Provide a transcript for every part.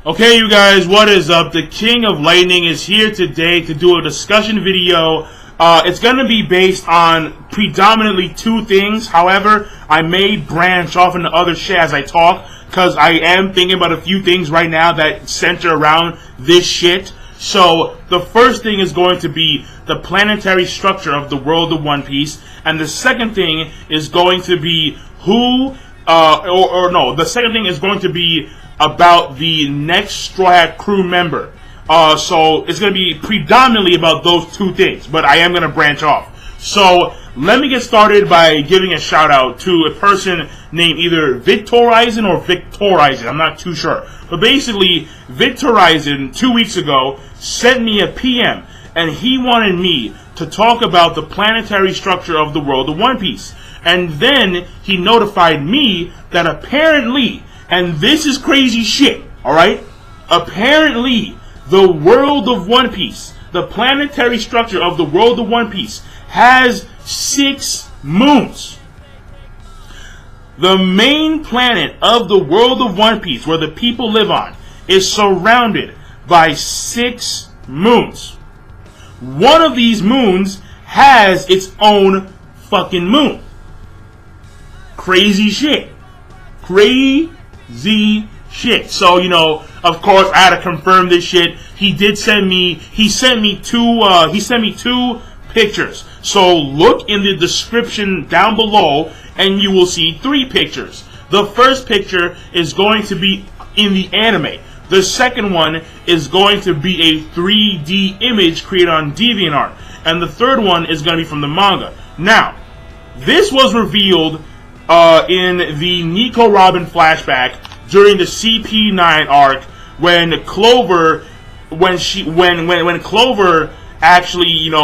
Okay, you guys, what is up? The King of Lightning is here today to do a discussion video. It's going to be based on predominantly two things. However, I may branch off into other shit as I talk, because I am thinking about a few things right now that center around this shit. So, the first thing is going to be the planetary structure of the world of One Piece, and the second thing is going to be the second thing is going to be about the next Strawhat crew member. So it's going to be predominantly about those two things, but I am going to branch off. So let me get started by giving a shout out to a person named either VitorAizen or VitorAizen. I'm not too sure. But basically, VitorAizen 2 weeks ago sent me a PM, and he wanted me to talk about the planetary structure of the world of One Piece. And then he notified me that apparently, and this is crazy shit, alright? Apparently, the world of One Piece, the planetary structure of the world of One Piece, has 6 moons. The main planet of the world of One Piece, where the people live on, is surrounded by 6 moons. One of these moons has its own fucking moon. Crazy shit. Crazy shit. So, of course, I had to confirm this shit. He sent me two pictures. So look in the description down below and you will see 3 pictures. The first picture is going to be in the anime. The second one is going to be a 3D image created on DeviantArt. And the third one is going to be from the manga. Now, this was revealed in the Nico Robin flashback during the CP9 arc when Clover actually,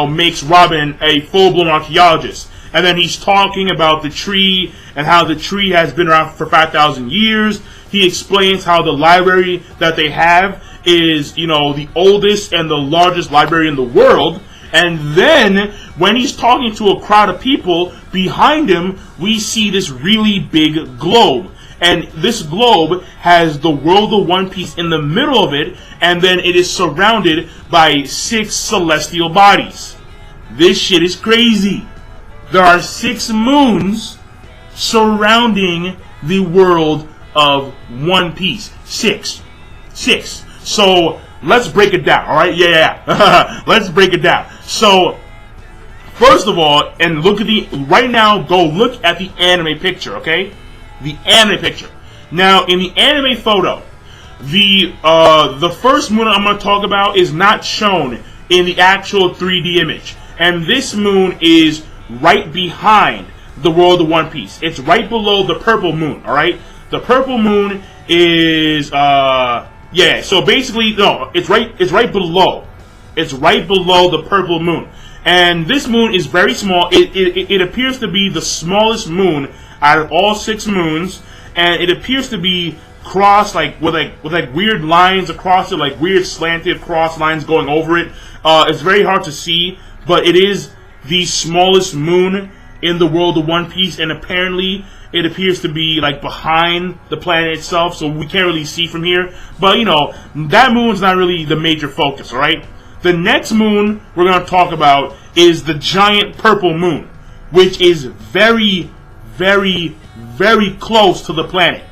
makes Robin a full-blown archaeologist. And then he's talking about the tree and how the tree has been around for 5,000 years. He explains how the library that they have is, the oldest and the largest library in the world. And then, when he's talking to a crowd of people, behind him, we see this really big globe. And this globe has the world of One Piece in the middle of it, and then it is surrounded by 6 celestial bodies. This shit is crazy. There are 6 moons surrounding the world of One Piece. 6. So, let's break it down, alright? Yeah. Let's break it down. So, first of all, and right now, go look at the anime picture, okay? The anime picture. Now, in the anime photo, the first moon I'm going to talk about is not shown in the actual 3D image. And this moon is right behind the world of One Piece. It's right below the purple moon, alright? The purple moon is, so basically, no, it's right below. It's right below the purple moon. And this moon is very small. It appears to be the smallest moon out of all 6 moons. And it appears to be crossed with weird lines across it, like weird slanted cross lines going over it. It's very hard to see, but it is the smallest moon in the world of One Piece, and apparently it appears to be behind the planet itself, so we can't really see from here. But that moon's not really the major focus, alright? The next moon we're going to talk about is the giant purple moon, which is very, very, very close to the planet.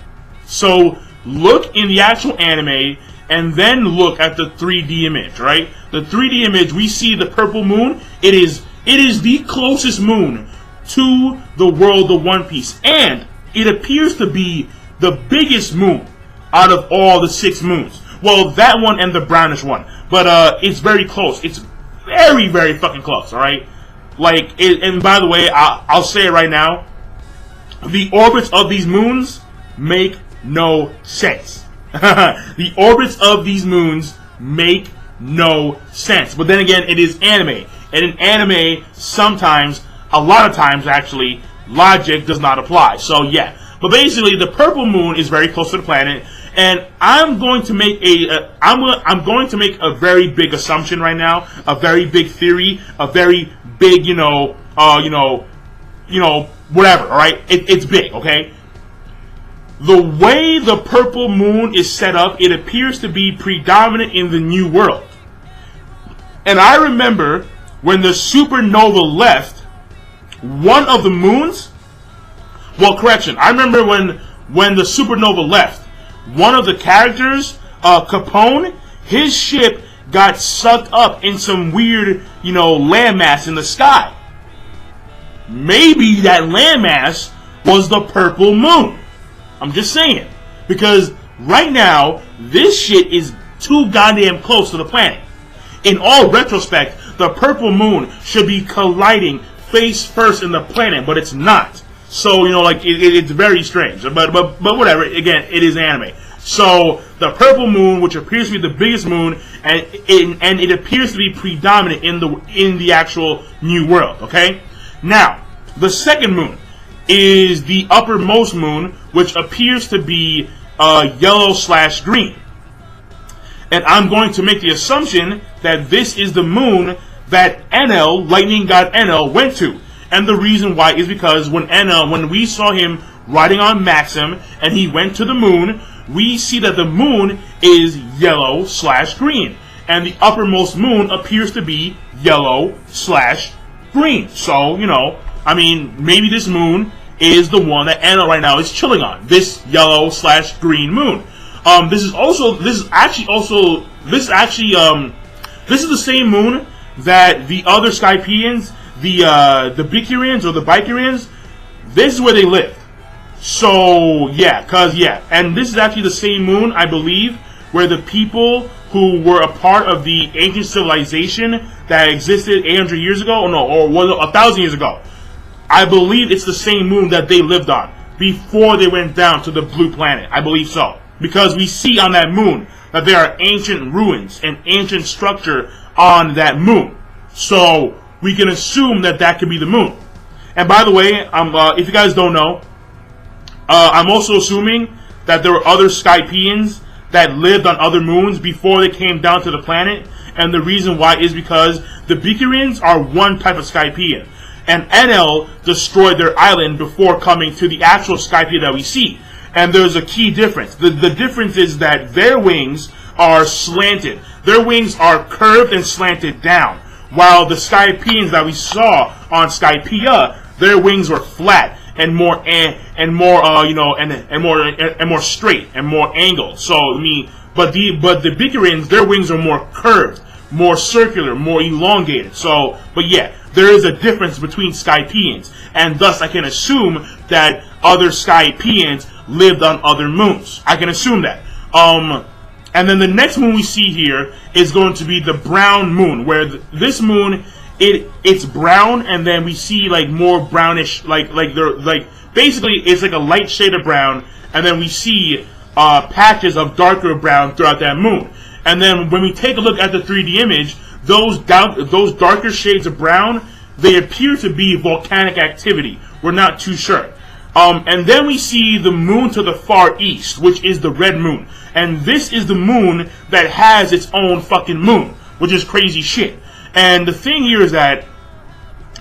So look in the actual anime and then look at the 3D image, right? The 3D image, we see the purple moon. It is the closest moon to the world of One Piece, and it appears to be the biggest moon out of all the 6 moons. Well, that one and the brownish one. But it's very close. It's very, very fucking close, alright? And by the way, I'll say it right now. The orbits of these moons make no sense. The orbits of these moons make no sense. But then again, it is anime. And in anime, sometimes, a lot of times actually, logic does not apply. So yeah. But basically, the purple moon is very close to the planet. And I'm going to make I'm going to make a very big assumption right now, a very big theory, a very big, whatever. All right, it's big, okay. The way the purple moon is set up, it appears to be predominant in the New World. And I remember when the supernova left, one of the moons, I remember when the supernova left, one of the characters, Capone, his ship got sucked up in some weird, landmass in the sky. Maybe that landmass was the purple moon. I'm just saying. Because right now, this shit is too goddamn close to the planet. In all retrospect, the purple moon should be colliding face first in the planet, but it's not. So, it's very strange. But whatever. Again, it is anime. So, the purple moon, which appears to be the biggest moon, and it appears to be predominant in the actual New World, okay? Now, the second moon is the uppermost moon, which appears to be yellow/green. And I'm going to make the assumption that this is the moon that Enel, Lightning God Enel, went to. And the reason why is because when we saw him riding on Maxim and he went to the moon, we see that the moon is yellow/green. And the uppermost moon appears to be yellow/green. So, maybe this moon is the one that Enel right now is chilling on. This yellow/green moon. This is the same moon that the other Skypians, the Bikurians or the Bikurians, this is where they live. So and this is actually the same moon, I believe, where the people who were a part of the ancient civilization that existed 800 years ago, or 1,000 years ago, I believe it's the same moon that they lived on before they went down to the blue planet. I believe so. Because we see on that moon that there are ancient ruins and ancient structure on that moon. So we can assume that could be the moon. And by the way, if you guys don't know, I'm also assuming that there were other Skypians that lived on other moons before they came down to the planet. And the reason why is because the Bikurians are one type of Skypian. And Enel destroyed their island before coming to the actual Skypiea that we see. And there's a key difference. The difference is that their wings are slanted. Their wings are curved and slanted down. While the Skypians that we saw on Skypiea, their wings were flat and more more straight and more angled. So but the Bikurians, their wings are more curved, more circular, more elongated. So, there is a difference between Skypians, and thus I can assume that other Skypians lived on other moons. I can assume that. And then the next moon we see here is going to be the brown moon, where this moon, it's brown, and then we see more brownish, basically it's like a light shade of brown, and then we see patches of darker brown throughout that moon. And then when we take a look at the 3D image, those darker shades of brown, they appear to be volcanic activity. We're not too sure. And then we see the moon to the far east, which is the red moon. And this is the moon that has its own fucking moon, which is crazy shit. And the thing here is that,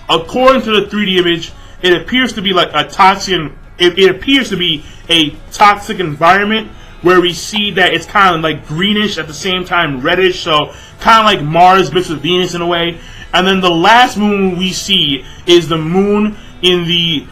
according to the 3D image, it appears to be like a toxic. It appears to be a toxic environment where we see that it's kind of like greenish at the same time reddish, so kind of like Mars mixed with Venus in a way. And then the last moon we see is the moon in the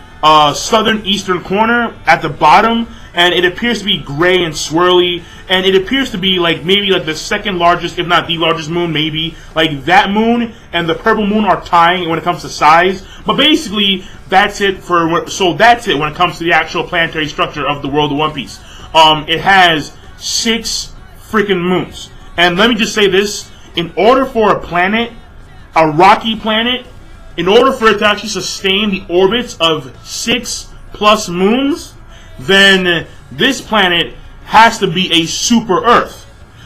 southern eastern corner at the bottom, and it appears to be gray and swirly, and it appears to be maybe the second largest, if not the largest moon, maybe. That moon and the purple moon are tying when it comes to size. But basically, that's it when it comes to the actual planetary structure of the world of One Piece. It has 6 freaking moons. And let me just say this, in order for a planet, a rocky planet, in order for it to actually sustain the orbits of 6+ moons, then this planet has to be a super Earth.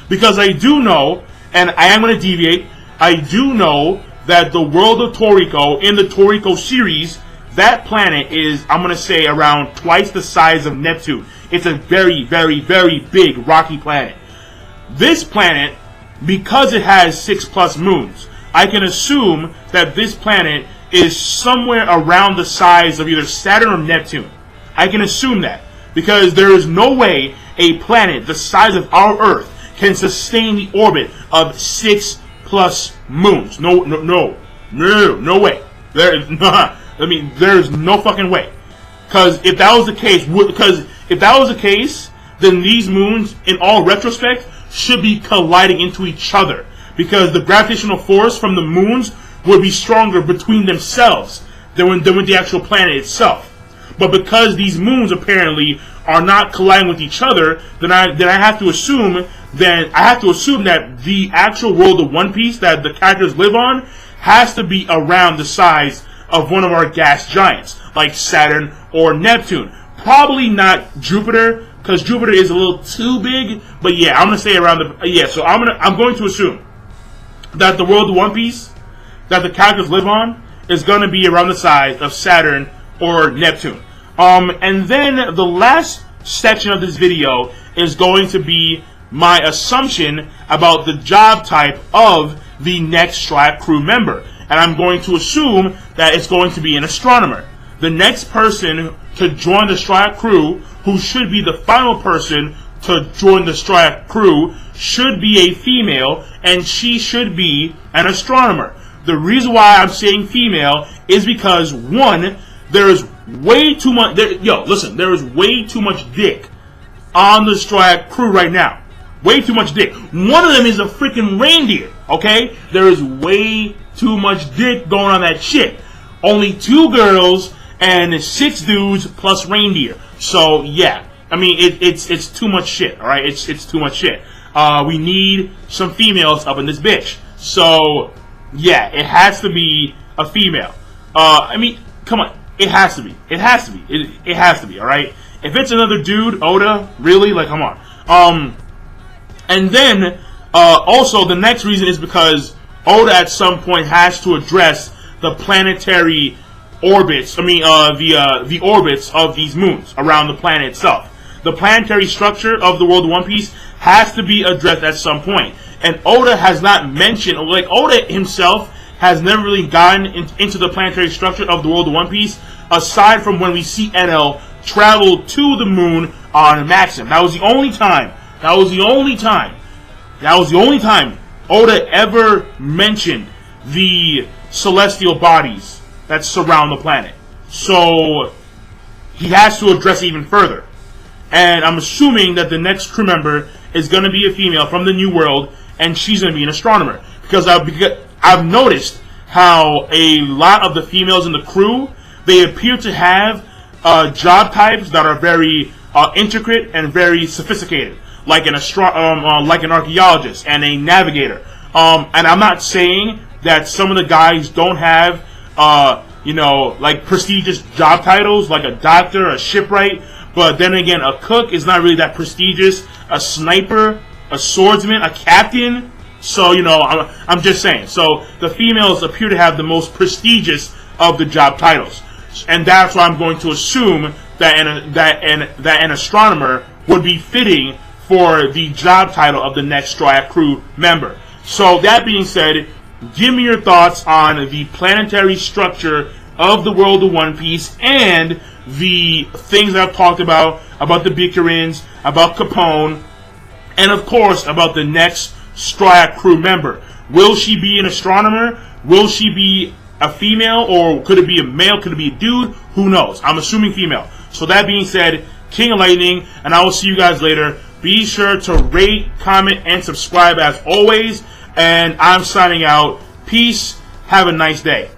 Because I do know, and I am going to deviate, I do know that the world of Toriko, in the Toriko series, that planet is, I'm going to say, around twice the size of Neptune. It's a very, very, very big rocky planet. This planet, because it has 6+ moons, I can assume that this planet is somewhere around the size of either Saturn or Neptune. I can assume that. Because there is no way a planet the size of our Earth can sustain the orbit of 6+ moons. No way. There's no fucking way. Because if that was the case, then these moons, in all retrospect, should be colliding into each other. Because the gravitational force from the moons would be stronger between themselves than with the actual planet itself. But because these moons apparently are not colliding with each other, then I have to assume that the actual world of One Piece that the characters live on has to be around the size of one of our gas giants, like Saturn or Neptune. Probably not Jupiter, because Jupiter is a little too big. But yeah, I'm gonna say around the So I'm going to assume that the world of One Piece that the characters live on is gonna be around the size of Saturn or Neptune. And then the last section of this video is going to be my assumption about the job type of the next Strawhat crew member. And I'm going to assume that it's going to be an astronomer. The next person to join the Strawhat crew, who should be the final person to join the Strawhat crew, should be a female, and she should be an astronomer. The reason why I'm saying female is because, one, there is way too much. There is way too much dick on the Strawhat crew right now. Way too much dick. One of them is a freaking reindeer. Okay, there is way too much dick going on that shit. Only 2 girls and 6 dudes plus reindeer. So yeah, I mean it's too much shit. All right, it's too much shit. We need some females up in this bitch. So yeah, it has to be a female. I mean, come on. It has to be. It has to be. It has to be, alright? If it's another dude, Oda, really? Like, come on. And then, also, the next reason is because Oda at some point has to address the planetary orbits, the orbits of these moons around the planet itself. The planetary structure of the world of One Piece has to be addressed at some point. And Oda has not mentioned, like, Oda himself has never really gotten into the planetary structure of the world of One Piece, aside from when we see Enel travel to the moon on Maxim. That was the only time Oda ever mentioned the celestial bodies that surround the planet. So he has to address it even further. And I'm assuming that the next crew member is going to be a female from the New World, and she's going to be an astronomer. Because I've noticed how a lot of the females in the crew, they appear to have job types that are very intricate and very sophisticated, like an archaeologist and a navigator. And I'm not saying that some of the guys don't have, like prestigious job titles, like a doctor, a shipwright. But then again, a cook is not really that prestigious. A sniper, a swordsman, a captain. So, I'm just saying. So, the females appear to have the most prestigious of the job titles. And that's why I'm going to assume that an astronomer would be fitting for the job title of the next Strawhat crew member. So, that being said, give me your thoughts on the planetary structure of the world of One Piece and the things that I've talked about the Bicarins, about Capone, and of course, about the next Strawhat crew member. Will she be an astronomer? Will she be a female? Or could it be a male? Could it be a dude? Who knows? I'm assuming female. So that being said, King of Lightning, and I will see you guys later. Be sure to rate, comment, and subscribe as always. And I'm signing out. Peace. Have a nice day.